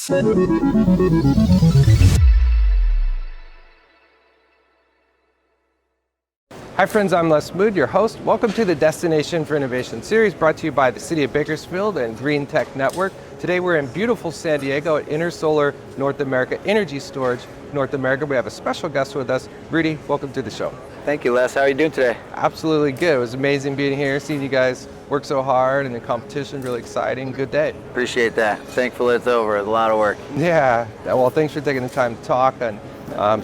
Hi friends, I'm Les Mood, your host. Welcome to the Destination for Innovation series brought to you by the City of Bakersfield and Green Tech Network. Today we're in beautiful San Diego at Intersolar North America, Energy Storage North America. We have a special guest with us. Rudy, welcome to the show. Thank you, Les. How are you doing today? Absolutely good. It was amazing being here, seeing you guys work so hard and the competition, really exciting. Good day. Appreciate that. Thankful it's over. It's a lot of work. Yeah, well, thanks for taking the time to talk and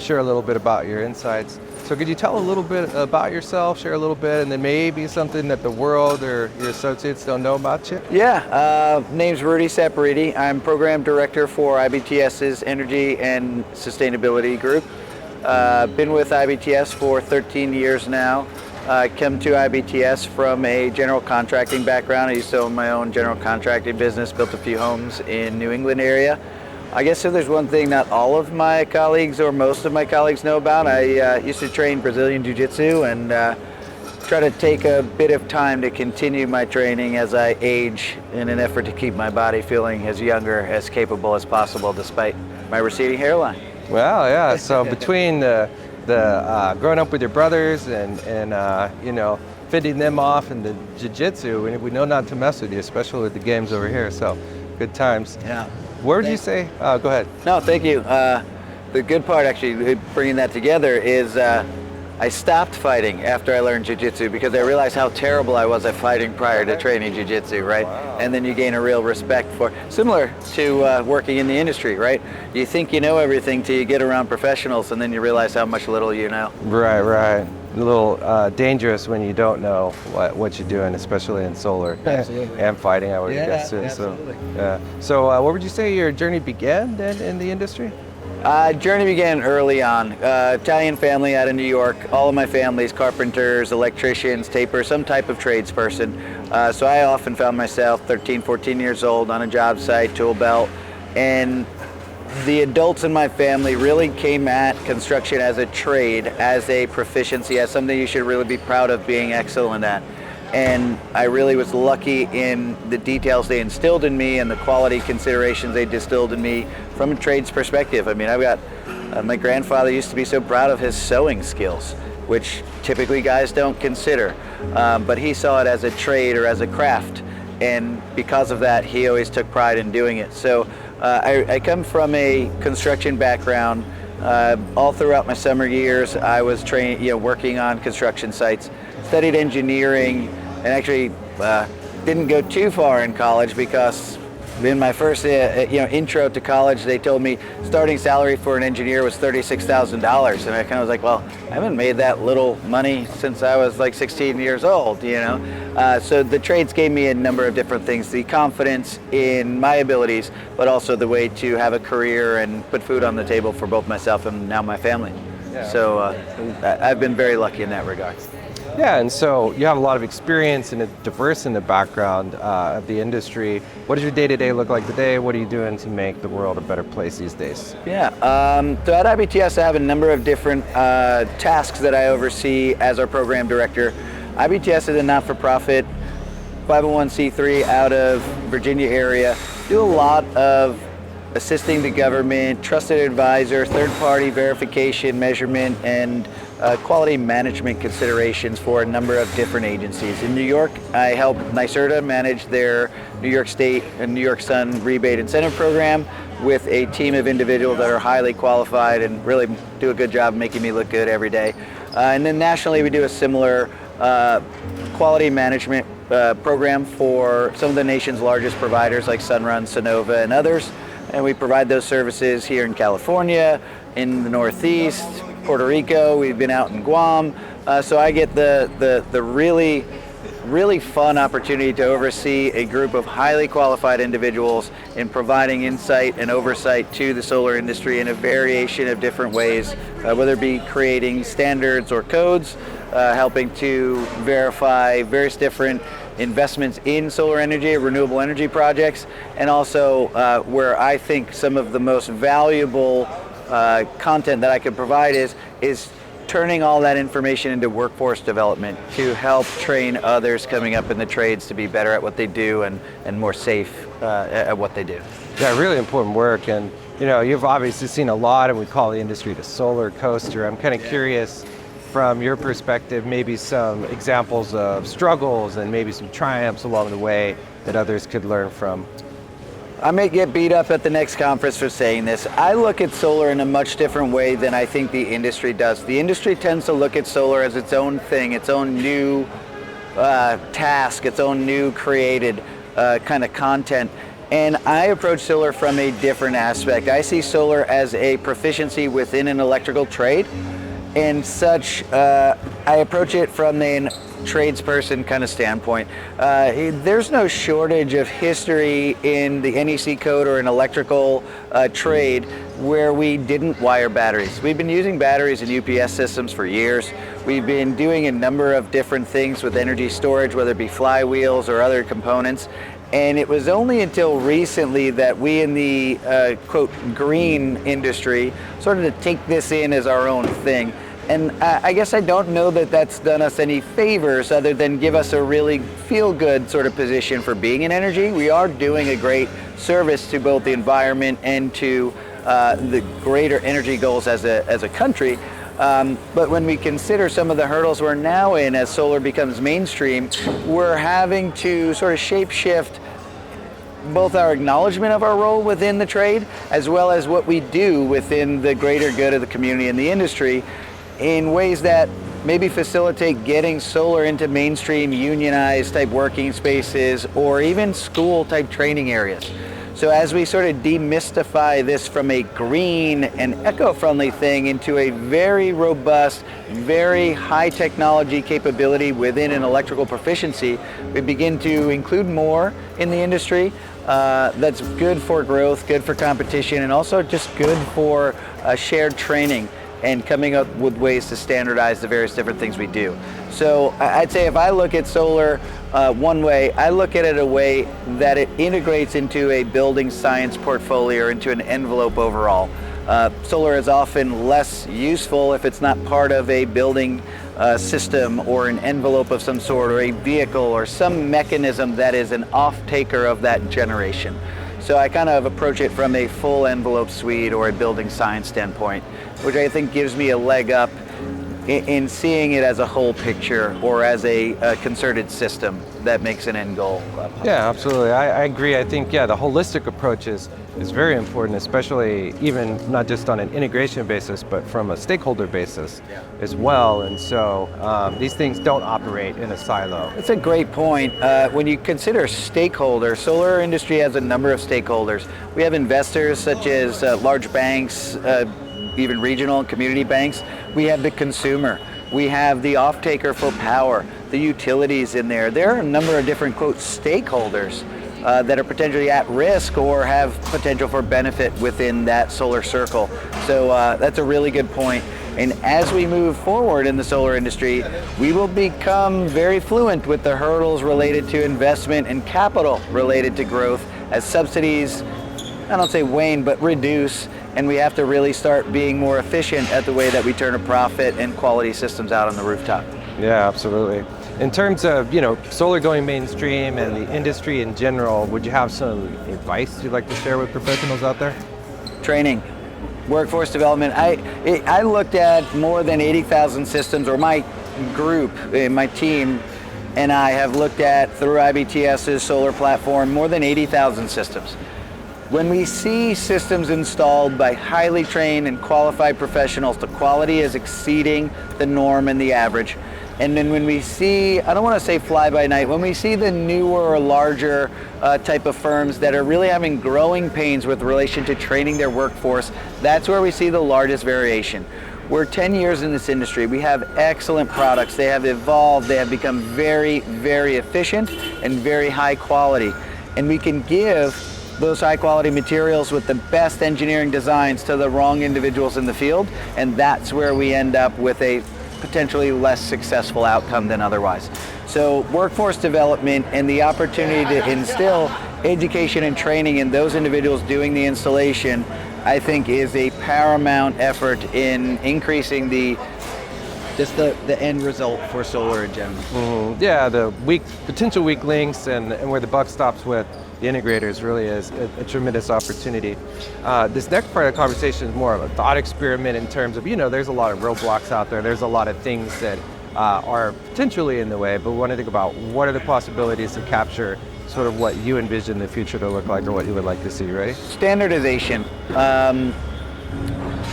share a little bit about your insights. So could you tell a little bit about yourself, share a little bit, and then maybe something that the world or your associates don't know about you? Yeah, name's Rudy Saporite. I'm Program Director for IBTS's Energy and Sustainability Group. Been with IBTS for 13 years now. I come to IBTS from a general contracting background. I used to own my own general contracting business, built a few homes in New England area. I guess if there's one thing not all of my colleagues or most of my colleagues know about, I used to train Brazilian Jiu-Jitsu and try to take a bit of time to continue my training as I age in an effort to keep my body feeling as younger, as capable as possible despite my receding hairline. Well, yeah, so between the growing up with your brothers and fending them off and the Jiu-Jitsu, we know not to mess with you, especially with the games over here, so good times. Yeah. Where did you say? Go ahead. No, thank you. The good part, actually, bringing that together is I stopped fighting after I learned Jiu-Jitsu because I realized how terrible I was at fighting prior to training Jiu-Jitsu, right? Wow. And then you gain a real respect for, similar to working in the industry, right? You think you know everything till you get around professionals and then you realize how much little you know. Right. A little dangerous when you don't know what you're doing, especially in solar. Absolutely. And fighting, I would guess too. Absolutely. So what would you say your journey began then in the industry? Journey began early on. Italian family out of New York. All of my family's carpenters, electricians, tapers, some type of tradesperson. So I often found myself 13, 14 years old on a job site, tool belt, and the adults in my family really came at construction as a trade, as a proficiency, as something you should really be proud of being excellent at. And I really was lucky in the details they instilled in me and the quality considerations they distilled in me from a trade's perspective. I mean, I've got, my grandfather used to be so proud of his sewing skills, which typically guys don't consider. But he saw it as a trade or as a craft. And because of that, he always took pride in doing it. So I come from a construction background. All throughout my summer years, I was working on construction sites, studied engineering, and actually didn't go too far in college because in my first intro to college, they told me starting salary for an engineer was $36,000, and I kind of was like, well, I haven't made that little money since I was like 16 years old, you know. So the trades gave me a number of different things: the confidence in my abilities, but also the way to have a career and put food on the table for both myself and now my family. Yeah. So I've been very lucky in that regard. Yeah, and so you have a lot of experience and diverse in the background of the industry. What does your day-to-day look like today? What are you doing to make the world a better place these days? Yeah, so at IBTS I have a number of different tasks that I oversee as our program director. IBTS is a not-for-profit 501c3 out of Virginia area. Do a lot of assisting the government, trusted advisor, third-party verification, measurement, and quality management considerations for a number of different agencies. In New York, I help NYSERDA manage their New York State and New York Sun rebate incentive program with a team of individuals that are highly qualified and really do a good job making me look good every day. And then nationally, we do a similar quality management program for some of the nation's largest providers like Sunrun, Sonova, and others. And we provide those services here in California, in the Northeast, Puerto Rico. We've been out in Guam. So I get the really fun opportunity to oversee a group of highly qualified individuals in providing insight and oversight to the solar industry in a variation of different ways, whether it be creating standards or codes, helping to verify various different investments in solar energy, renewable energy projects, and also where I think some of the most valuable content that I can provide is turning all that information into workforce development to help train others coming up in the trades to be better at what they do and more safe at what they do. Yeah, really important work. And you've obviously seen a lot, and we call the industry the solar coaster. I'm kind of curious, from your perspective, maybe some examples of struggles and maybe some triumphs along the way that others could learn from. I may get beat up at the next conference for saying this. I look at solar in a much different way than I think the industry does. The industry tends to look at solar as its own thing, its own new task, its own new created kind of content. And I approach solar from a different aspect. I see solar as a proficiency within an electrical trade. And such, I approach it from a tradesperson kind of standpoint. There's no shortage of history in the NEC code or an electrical trade where we didn't wire batteries. We've been using batteries in UPS systems for years. We've been doing a number of different things with energy storage, whether it be flywheels or other components. And it was only until recently that we in the quote green industry started to take this in as our own thing. And I guess I don't know that that's done us any favors other than give us a really feel-good sort of position for being in energy. We are doing a great service to both the environment and to the greater energy goals as a country. But when we consider some of the hurdles we're now in as solar becomes mainstream, we're having to sort of shape-shift both our acknowledgement of our role within the trade as well as what we do within the greater good of the community and the industry in ways that maybe facilitate getting solar into mainstream unionized type working spaces or even school type training areas. So as we sort of demystify this from a green and eco-friendly thing into a very robust, very high technology capability within an electrical proficiency, we begin to include more in the industry. That's good for growth, good for competition, and also just good for shared training and coming up with ways to standardize the various different things we do. So I'd say if I look at solar one way, I look at it a way that it integrates into a building science portfolio or into an envelope overall. Solar is often less useful if it's not part of a building system or an envelope of some sort or a vehicle or some mechanism that is an off-taker of that generation. So I kind of approach it from a full envelope suite or a building science standpoint, which I think gives me a leg up in seeing it as a whole picture or as a concerted system that makes an end goal possible. Yeah, absolutely. I agree. I think, the holistic approach is very important, especially even not just on an integration basis, but from a stakeholder basis as well. And so these things don't operate in a silo. That's a great point. When you consider stakeholders, solar industry has a number of stakeholders. We have investors such as large banks, even regional and community banks. We have the consumer. We have the off-taker for power, the utilities in there. There are a number of different, quote, stakeholders that are potentially at risk or have potential for benefit within that solar circle. So that's a really good point. And as we move forward in the solar industry, we will become very fluent with the hurdles related to investment and capital related to growth as subsidies, I don't say wane, but reduce. And we have to really start being more efficient at the way that we turn a profit and quality systems out on the rooftop. Yeah, absolutely. In terms of, solar going mainstream and the industry in general, would you have some advice you'd like to share with professionals out there? Training, workforce development. I looked at more than 80,000 systems, or my group, my team, and I have looked at, through IBTS's solar platform, more than 80,000 systems. When we see systems installed by highly trained and qualified professionals, the quality is exceeding the norm and the average. And then when we see, I don't want to say fly by night, when we see the newer or larger type of firms that are really having growing pains with relation to training their workforce, that's where we see the largest variation. We're 10 years in this industry. We have excellent products. They have evolved. They have become very, very efficient and very high quality. And we can give those high quality materials with the best engineering designs to the wrong individuals in the field, and that's where we end up with a potentially less successful outcome than otherwise. So workforce development and the opportunity to instill education and training in those individuals doing the installation, I think, is a paramount effort in increasing the just the end result for solar in general. Yeah, the potential weak links and where the buck stops with the integrators really is a tremendous opportunity. This next part of the conversation is more of a thought experiment in terms of, there's a lot of roadblocks out there. There's a lot of things that are potentially in the way, but we want to think about what are the possibilities to capture sort of what you envision the future to look like or what you would like to see, right? Standardization.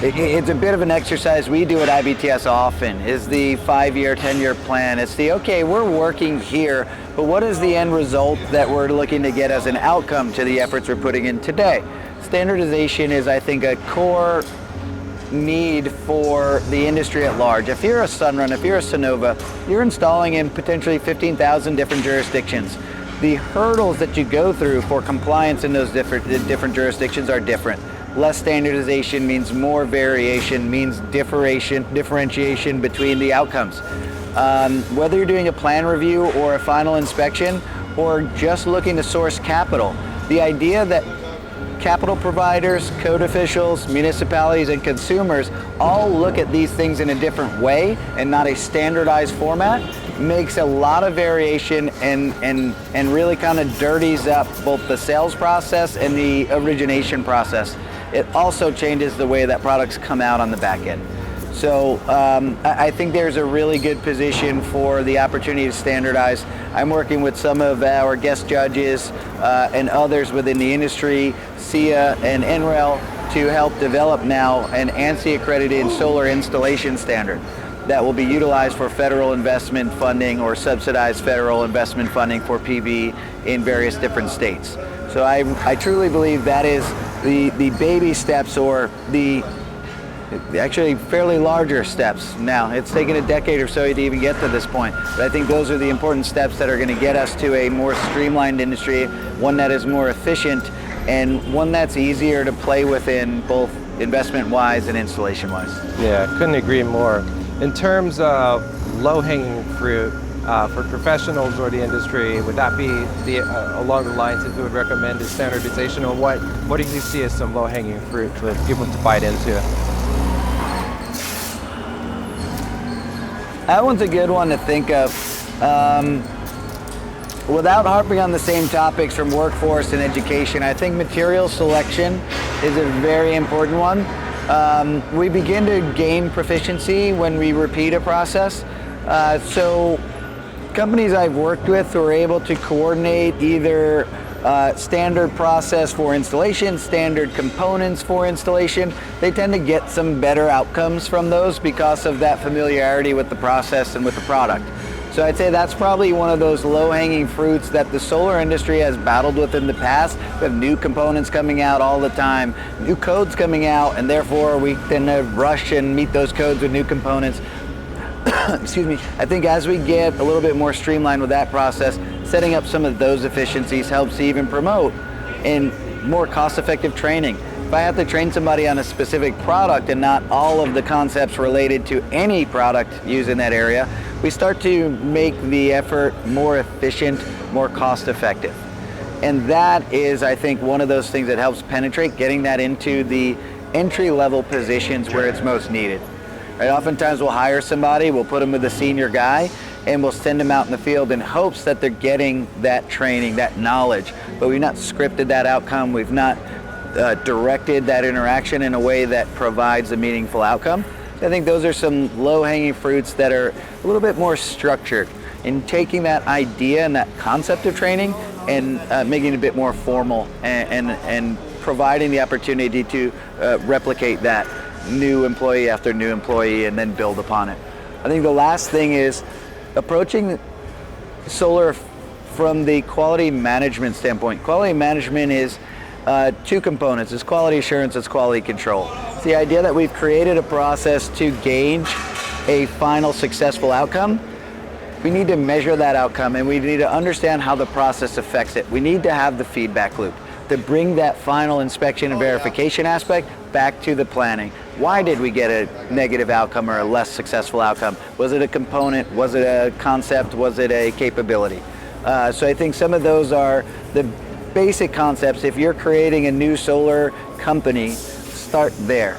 It's a bit of an exercise we do at IBTS often, is the 5-year, 10-year plan. It's okay, we're working here, but what is the end result that we're looking to get as an outcome to the efforts we're putting in today? Standardization is, I think, a core need for the industry at large. If you're a Sunrun, if you're a Sonova, you're installing in potentially 15,000 different jurisdictions. The hurdles that you go through for compliance in those different jurisdictions are different. Less standardization means more variation, means differentiation between the outcomes. Whether you're doing a plan review or a final inspection or just looking to source capital, the idea that capital providers, code officials, municipalities, and consumers all look at these things in a different way and not a standardized format makes a lot of variation and really kind of dirties up both the sales process and the origination process. It also changes the way that products come out on the back end. So I think there's a really good position for the opportunity to standardize. I'm working with some of our guest judges and others within the industry, SIA and NREL, to help develop now an ANSI accredited solar installation standard that will be utilized for federal investment funding or subsidized federal investment funding for PV in various different states. So I truly believe that is the baby steps, or the actually fairly larger steps. Now, it's taken a decade or so to even get to this point, but I think those are the important steps that are going to get us to a more streamlined industry, one that is more efficient, and one that's easier to play within, both investment-wise and installation-wise. Yeah, couldn't agree more. In terms of low-hanging fruit, for professionals or the industry, would that be along the lines that you would recommend is standardization, or what do you see as some low-hanging fruit for people to bite into? That one's a good one to think of. Without harping on the same topics from workforce and education, I think material selection is a very important one. We begin to gain proficiency when we repeat a process. So companies I've worked with who are able to coordinate either standard process for installation, standard components for installation, they tend to get some better outcomes from those because of that familiarity with the process and with the product. So I'd say that's probably one of those low-hanging fruits that the solar industry has battled with in the past. We have new components coming out all the time, new codes coming out, and therefore we tend to rush and meet those codes with new components. Excuse me. I think as we get a little bit more streamlined with that process, setting up some of those efficiencies helps to even promote in more cost-effective training. If I have to train somebody on a specific product and not all of the concepts related to any product used in that area, we start to make the effort more efficient, more cost-effective. And that is, I think, one of those things that helps penetrate, getting that into the entry-level positions where it's most needed. Right? Oftentimes we'll hire somebody, we'll put them with a senior guy, and we'll send them out in the field in hopes that they're getting that training, that knowledge. But we've not scripted that outcome, we've not directed that interaction in a way that provides a meaningful outcome. I think those are some low-hanging fruits that are a little bit more structured in taking that idea and that concept of training and making it a bit more formal and providing the opportunity to replicate that new employee after new employee and then build upon it. I think the last thing is approaching solar from the quality management standpoint. Quality management is two components. It's quality assurance, it's quality control. It's the idea that we've created a process to gauge a final successful outcome. We need to measure that outcome and we need to understand how the process affects it. We need to have the feedback loop to bring that final inspection and verification aspect back to the planning. Why did we get a negative outcome or a less successful outcome? Was it a component? Was it a concept? Was it a capability? So I think some of those are the basic concepts. If you're creating a new solar company, start there.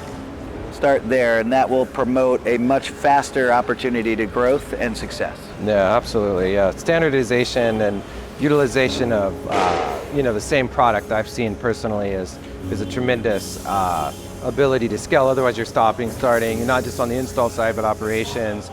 start there, and that will promote a much faster opportunity to growth and success. Yeah, absolutely. Yeah, standardization and utilization of the same product I've seen personally is a tremendous ability to scale. Otherwise, you're starting, not just on the install side, but operations,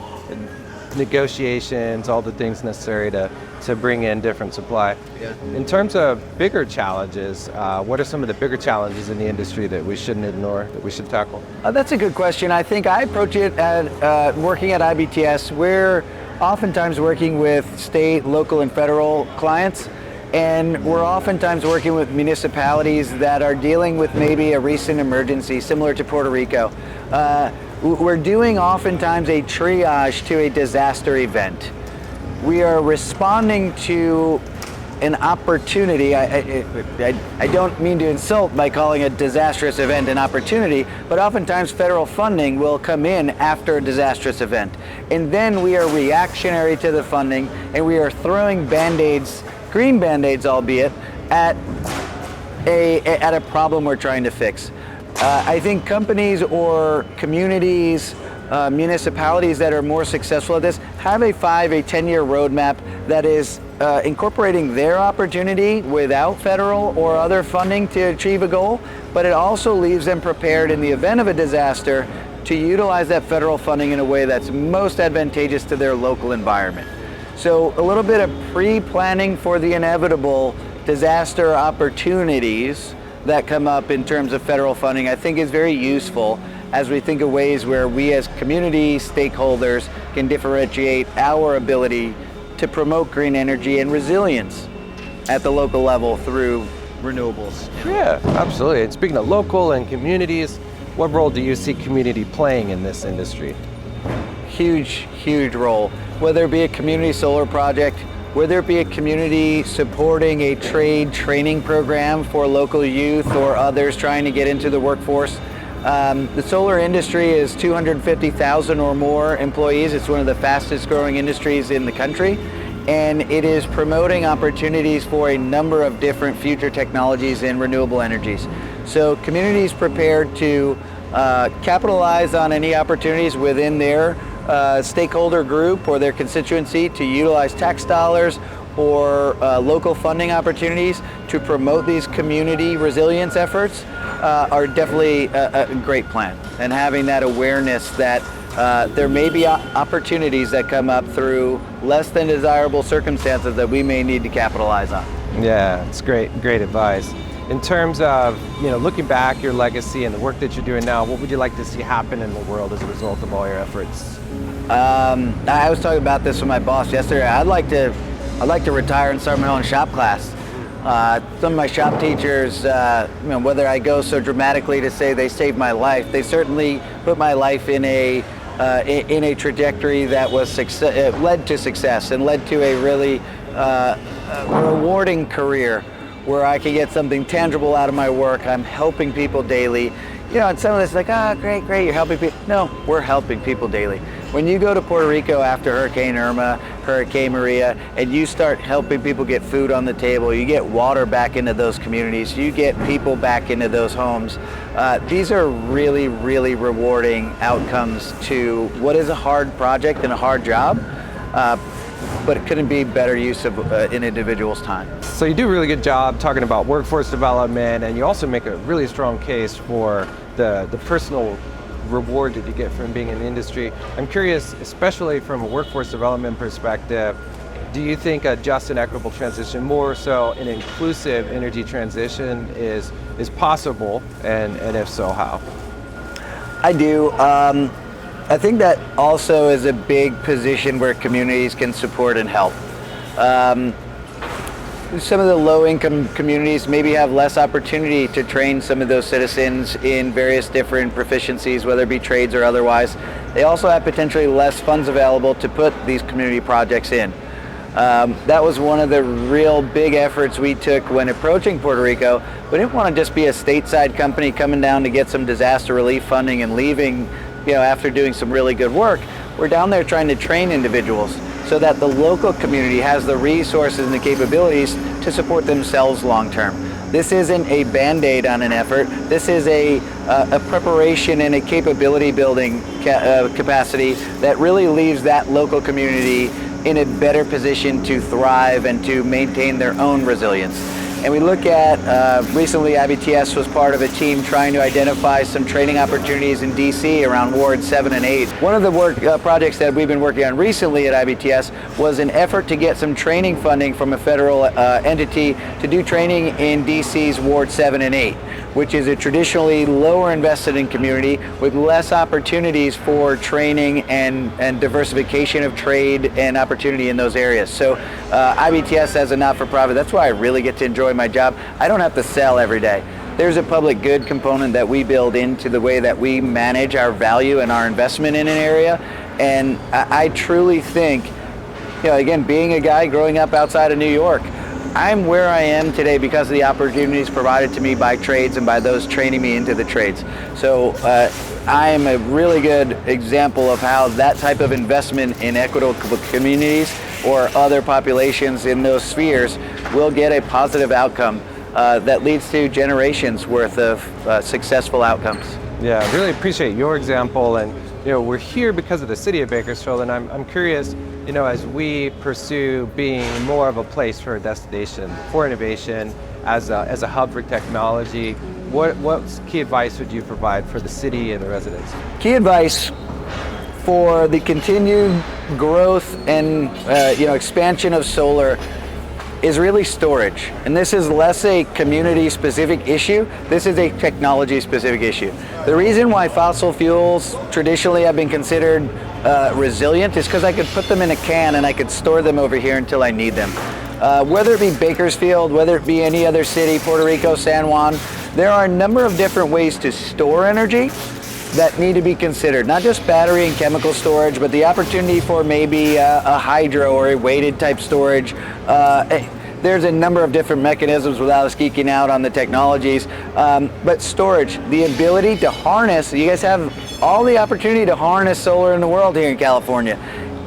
negotiations, all the things necessary to bring in different supply. Yeah. In terms of bigger challenges, what are some of the bigger challenges in the industry that we shouldn't ignore, that we should tackle? That's a good question. I think I approach it at working at IBTS. We're oftentimes working with state, local, and federal clients, and we're oftentimes working with municipalities that are dealing with maybe a recent emergency, similar to Puerto Rico. We're doing oftentimes a triage to a disaster event. We are responding to an opportunity. I don't mean to insult by calling a disastrous event an opportunity, but oftentimes federal funding will come in after a disastrous event. And then we are reactionary to the funding, and we are throwing Band-Aids, green Band-Aids albeit, at a problem we're trying to fix. I think companies or communities, municipalities that are more successful at this have a 10-year roadmap that is incorporating their opportunity without federal or other funding to achieve a goal, but it also leaves them prepared in the event of a disaster to utilize that federal funding in a way that's most advantageous to their local environment. So a little bit of pre-planning for the inevitable disaster opportunities that come up in terms of federal funding, I think is very useful as we think of ways where we as community stakeholders can differentiate our ability to promote green energy and resilience at the local level through renewables. Yeah, absolutely. And speaking of local and communities, what role do you see community playing in this industry? Huge role. Whether it be a community solar project, whether it be a community supporting a trade training program for local youth or others trying to get into the workforce. The solar industry is 250,000 or more employees. It's one of the fastest growing industries in the country, and it is promoting opportunities for a number of different future technologies in renewable energies. So communities prepared to capitalize on any opportunities within their stakeholder group or their constituency to utilize tax dollars or local funding opportunities to promote these community resilience efforts are definitely a great plan. And having that awareness that there may be opportunities that come up through less than desirable circumstances that we may need to capitalize on. Yeah, it's great advice. In terms of looking back, your legacy and the work that you're doing now, what would you like to see happen in the world as a result of all your efforts? I was talking about this with my boss yesterday. I'd like to retire and start my own shop class. Some of my shop teachers, whether I go so dramatically to say they saved my life, they certainly put my life in a trajectory that was led to success and led to a really rewarding career where I can get something tangible out of my work. I'm helping people daily. And some of this is like, great, you're helping people. No, we're helping people daily. When you go to Puerto Rico after Hurricane Irma, Hurricane Maria, and you start helping people get food on the table, you get water back into those communities, you get people back into those homes. These are really, really rewarding outcomes to what is a hard project and a hard job, but it couldn't be better use of an individual's time. So you do a really good job talking about workforce development, and you also make a really strong case for the personal reward that you get from being in the industry. I'm curious, especially from a workforce development perspective, do you think a just and equitable transition, more so an inclusive energy transition, is possible, and if so, how? I do. I think that also is a big position where communities can support and help. Some of the low-income communities maybe have less opportunity to train some of those citizens in various different proficiencies, whether it be trades or otherwise. They also have potentially less funds available to put these community projects in. That was one of the real big efforts we took when approaching Puerto Rico. We didn't want to just be a stateside company coming down to get some disaster relief funding and leaving, after doing some really good work. We're down there trying to train individuals so that the local community has the resources and the capabilities to support themselves long term. This isn't a band-aid on an effort. This is a preparation and a capability building capacity that really leaves that local community in a better position to thrive and to maintain their own resilience. And we look at, recently IBTS was part of a team trying to identify some training opportunities in DC around Ward 7 and 8. One of the projects that we've been working on recently at IBTS was an effort to get some training funding from a federal entity to do training in DC's Ward 7 and 8, which is a traditionally lower invested in community with less opportunities for training and diversification of trade and opportunity in those areas. So IBTS as a not-for-profit, that's why I really get to enjoy my job. I don't have to sell every day. There's a public good component that we build into the way that we manage our value and our investment in an area. And I truly think, again, being a guy growing up outside of New York, I'm where I am today because of the opportunities provided to me by trades and by those training me into the trades. So I am a really good example of how that type of investment in equitable communities or other populations in those spheres will get a positive outcome that leads to generations worth of successful outcomes. Yeah, I really appreciate your example, and we're here because of the city of Bakersfield, and I'm curious, as we pursue being more of a place for a destination for innovation, as a hub for technology, what key advice would you provide for the city and the residents? Key advice for the continued growth and expansion of solar is really storage. And this is less a community-specific issue. This is a technology-specific issue. The reason why fossil fuels traditionally have been considered resilient is because I could put them in a can and I could store them over here until I need them. Whether it be Bakersfield, whether it be any other city, Puerto Rico, San Juan, there are a number of different ways to store energy that need to be considered. Not just battery and chemical storage, but the opportunity for maybe a hydro or a weighted type storage. There's a number of different mechanisms without us geeking out on the technologies. But storage, the ability to harness, you guys have all the opportunity to harness solar in the world here in California.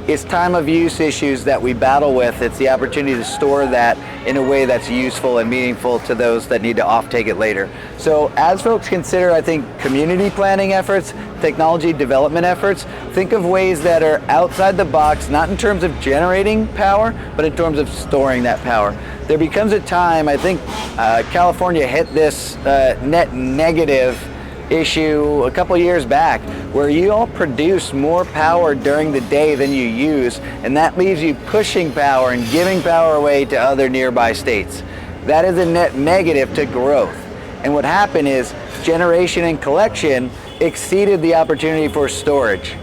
It's time of use issues that we battle with. It's the opportunity to store that in a way that's useful and meaningful to those that need to offtake it later. So as folks consider, I think, community planning efforts, technology development efforts, think of ways that are outside the box, not in terms of generating power, but in terms of storing that power. There becomes a time, I think California hit this net negative issue a couple years back where you all produce more power during the day than you use, and that leaves you pushing power and giving power away to other nearby states. That is a net negative to growth. And what happened is generation and collection exceeded the opportunity for storage.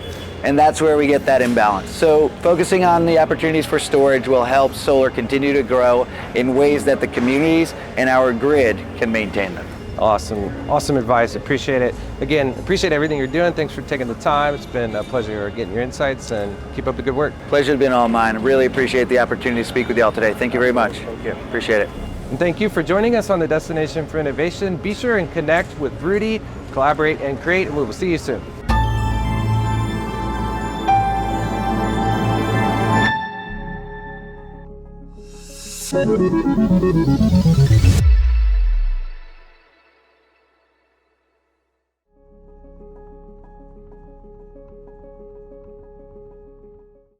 And that's where we get that imbalance. So focusing on the opportunities for storage will help solar continue to grow in ways that the communities and our grid can maintain them. Awesome advice. Appreciate it. Again, appreciate everything you're doing. Thanks for taking the time. It's been a pleasure getting your insights, and keep up the good work. Pleasure's been all mine. I really appreciate the opportunity to speak with y'all today. Thank you very much. Thank you. Appreciate it. And thank you for joining us on the Destination for Innovation. Be sure and connect with Rudy, collaborate and create, and we will see you soon.